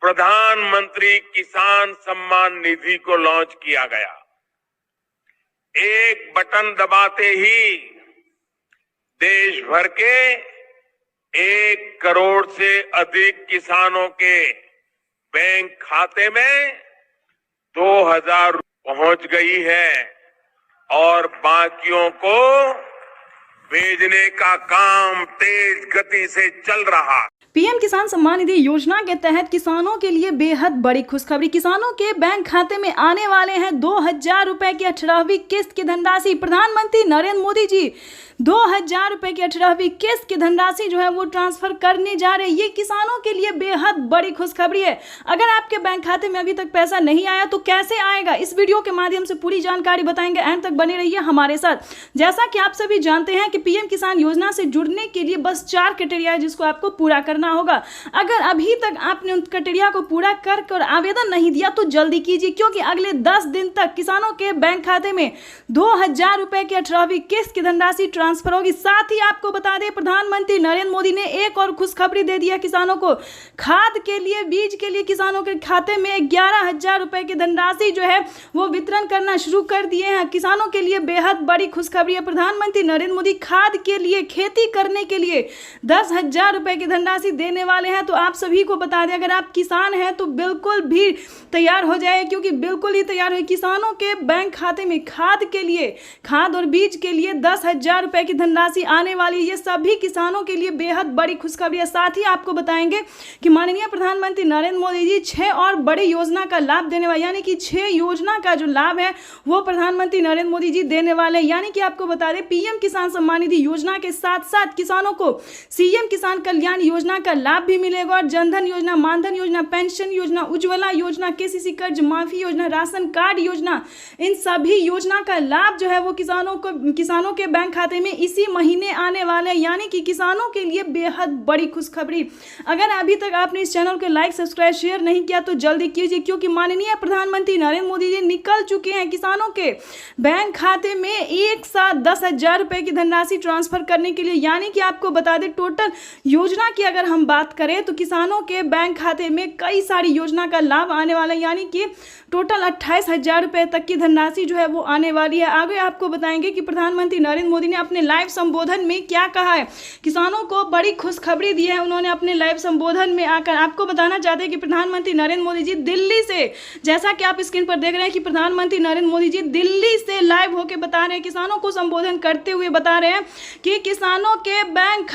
प्रधानमंत्री किसान सम्मान निधि को लॉन्च किया गया। एक बटन दबाते ही देश भर के 1 करोड़ से अधिक किसानों के बैंक खाते में 2000 पहुंच गई है और बाकियों को भेजने का काम तेज गति से चल रहा है। पीएम किसान सम्मान निधि योजना के तहत किसानों के लिए बेहद बड़ी खुशखबरी। किसानों के बैंक खाते में आने वाले हैं 2000 रुपए की 18वीं किस्त की धनराशि। प्रधानमंत्री नरेंद्र मोदी जी 2000 रुपए की 18वीं किस्त की धनराशि जो है वो ट्रांसफर करने जा रहे हैं। ये किसानों के लिए बेहद बड़ी खुशखबरी है। अगर आपके बैंक खाते में अभी तक पैसा नहीं आया तो कैसे आएगा, इस वीडियो के माध्यम से पूरी जानकारी बताएंगे। एंड तक बने रहिए हमारे साथ। जैसा कि आप सभी जानते हैं कि पीएम किसान योजना से जुड़ने के लिए बस 4 क्राइटेरिया है जिसको आपको पूरा करना होगा। अगर अभी तक आपने उन क्राइटेरिया को पूरा कर आवेदन नहीं दिया तो जल्दी कीजिए, क्योंकि अगले 10 दिन तक किसानों के बैंक खाते में 2000 रुपए की 18वीं किस्त की धनराशि ट्रांसफर होगी। साथ ही आपको बता दें, प्रधानमंत्री नरेंद्र मोदी ने एक और खुशखबरी दे दिया किसानों को। खाद के लिए, बीज के लिए किसानों के खाते में 11,000 रुपए की धनराशि जो है वो वितरण करना शुरू कर दिए हैं। किसानों के लिए बेहद बड़ी खुशखबरी है। प्रधानमंत्री नरेंद्र मोदी खाद के लिए, खेती करने के लिए 10,000 रुपए की धनराशि देने वाले हैं। तो आप सभी को बता दें, अगर आप किसान हैं तो बिल्कुल भी तैयार हो जाए, क्योंकि बिल्कुल ही तैयार हो। किसानों के बैंक खाते में खाद के लिए, खाद और बीज के लिए 10,000 रुपए की धनराशि आने वाली है। ये सभी किसानों के लिए बेहद बड़ी खुशखबरी है। साथ ही आपको बताएंगे कि माननीय प्रधानमंत्री नरेंद्र मोदी जी 6 और बड़ी योजना का लाभ देने वाले, यानी कि 6 योजना का जो लाभ है वो प्रधानमंत्री नरेंद्र मोदी जी देने वाले हैं। यानी कि आपको बता दें, पीएम किसान सम्मान निधि योजना के साथ साथ किसानों को सीएम किसान कल्याण योजना का लाभ भी मिलेगा और जनधन योजना, मानधन योजना, पेंशन योजना, उज्ज्वला योजना, केसीसी कर्ज माफी योजना, राशन कार्ड योजना, इन सभी योजना का लाभ जो है वो किसानों के बैंक खाते में इसी महीने आने वाले हैं। यानी कि किसानों के लिए बेहद बड़ी खुशखबरी। अगर अभी तक आपने इस चैनल को लाइक, सब्सक्राइब, शेयर नहीं किया तो जल्दी कीजिए, क्योंकि माननीय प्रधानमंत्री नरेंद्र मोदी जी निकल चुके हैं किसानों के बैंक खाते में एक साथ 10,000 रुपए की धनराशि ट्रांसफर करने के लिए। यानी कि आपको बता दें, टोटल योजना की अगर हम बात करें तो किसानों के बैंक खाते में कई सारी योजना का लाभ आने वाला है। यानी कि टोटल 28,000 रुपए तक की धनराशि जो है वो आने वाली है। आगे आपको बताएंगे कि प्रधानमंत्री नरेंद्र मोदी ने अपने लाइव संबोधन में क्या कहा है। किसानों को बड़ी खुशखबरी दी है उन्होंने अपने लाइव संबोधन में आकर। आपको बताना चाहते हैं कि प्रधानमंत्री नरेंद्र मोदी जी दिल्ली से, जैसा कि आप स्क्रीन पर देख रहे हैं कि प्रधानमंत्री नरेंद्र मोदी जी दिल्ली से लाइव होकर बता रहे हैं, किसानों को संबोधन करते हुए बता रहे हैं कि किसानों के बैंक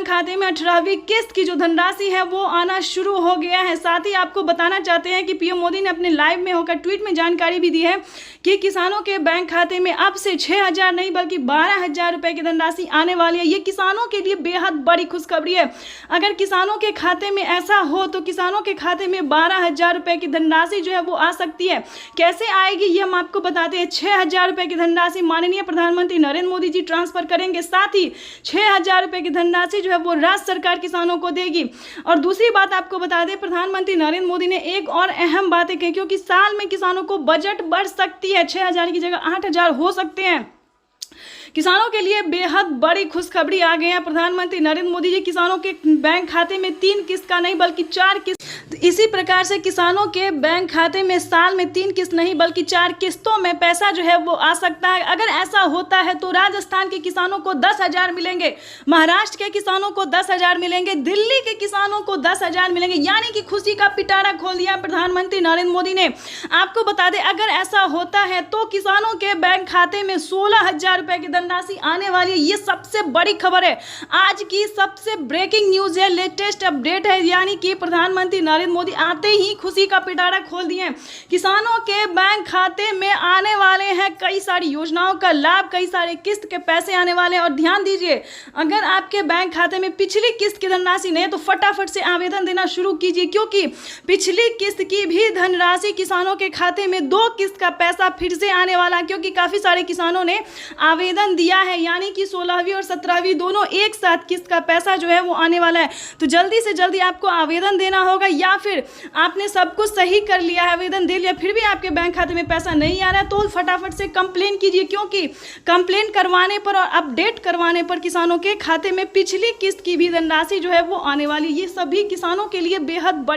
खाते में 18वीं किस्त की जो धनराशि है वो आना शुरू हो गया है। साथ ही आपको बताना चाहते हैं कि पीएम मोदी ने अपने लाइव में होकर ट्वीट में जानकारी भी दी है कि किसानों के बैंक खाते में अब से 6,000 नहीं बल्कि 12,000 रुपए की धनराशि आने वाली है। ये किसानों के लिए बेहद बड़ी खुशखबरी है। अगर किसानों के खाते में ऐसा हो तो किसानों के खाते में 12,000 रुपए की धनराशि जो है वो आ सकती है। कैसे आएगी ये हम आपको बताते हैं। 6,000 रुपए की धनराशि माननीय प्रधानमंत्री नरेंद्र मोदी जी ट्रांसफर करेंगे। साथ ही 6,000 रुपए की धनराशि जो है वो राज्य सरकार किसानों को देगी। और दूसरी बात आपको बता दें, प्रधानमंत्री नरेंद्र मोदी ने एक और अहम बातें कही, क्योंकि साल में किसानों को बजट बढ़ सकती है, 6,000 की जगह 8,000 हो सकते हैं। किसानों के लिए बेहद बड़ी खुशखबरी आ गई है। प्रधानमंत्री नरेंद्र मोदी जी किसानों के बैंक खाते में 3 किस्त का नहीं बल्कि 4 किस्त, इसी प्रकार से किसानों के बैंक खाते में साल में 3 किस्त नहीं बल्कि 4 किस्तों में पैसा जो है वो आ सकता है। अगर ऐसा होता है तो राजस्थान के किसानों को 10,000 मिलेंगे, महाराष्ट्र के किसानों को 10,000 मिलेंगे, दिल्ली के किसानों को 10,000 मिलेंगे। यानी कि खुशी का पिटारा खोल दिया प्रधानमंत्री नरेंद्र मोदी ने। आपको बता दें, अगर ऐसा होता है तो किसानों के बैंक खाते में 16,000 रुपए की धनराशि आने वाली है। ये सबसे बड़ी खबर है, आज की सबसे ब्रेकिंग न्यूज है, लेटेस्ट अपडेट है। यानी कि प्रधानमंत्री नरेंद्र मोदी आते ही खुशी का पिटारा खोल दिए। किसानों के बैंक खाते में आने वाले हैं कई सारी योजनाओं का लाभ, कई सारे किस्त के पैसे आने वाले हैं। और ध्यान दीजिए, अगर आपके बैंक खाते में पिछली किस्त की धनराशि नहीं है तो फटाफट से आवेदन देना शुरू कीजिए, क्योंकि पिछली किस्त की भी धनराशि किसानों के खाते में 2 किस्त का पैसा फिर से आने वाला है। क्योंकि काफी सारे किसानों ने आवेदन आवेदन दिया है, यानी कि 16वीं और 17वीं दोनों एक साथ किस्त का पैसा जो है वो आने वाला है। तो जल्दी से जल्दी आपको आवेदन देना होगा, या फिर आपने सब कुछ सही कर लिया है, आवेदन दे लिया, फिर भी आपके बैंक खाते में पैसा नहीं आ रहा है, तो फटाफट से कंप्लेन कीजिए, क्योंकि कंप्लेन करवाने पर और अपडेट करवाने पर किसानों के खाते में पिछली किस्त की भी धनराशि जो है वो आने वाली। ये सभी किसानों के लिए बेहद बड़ी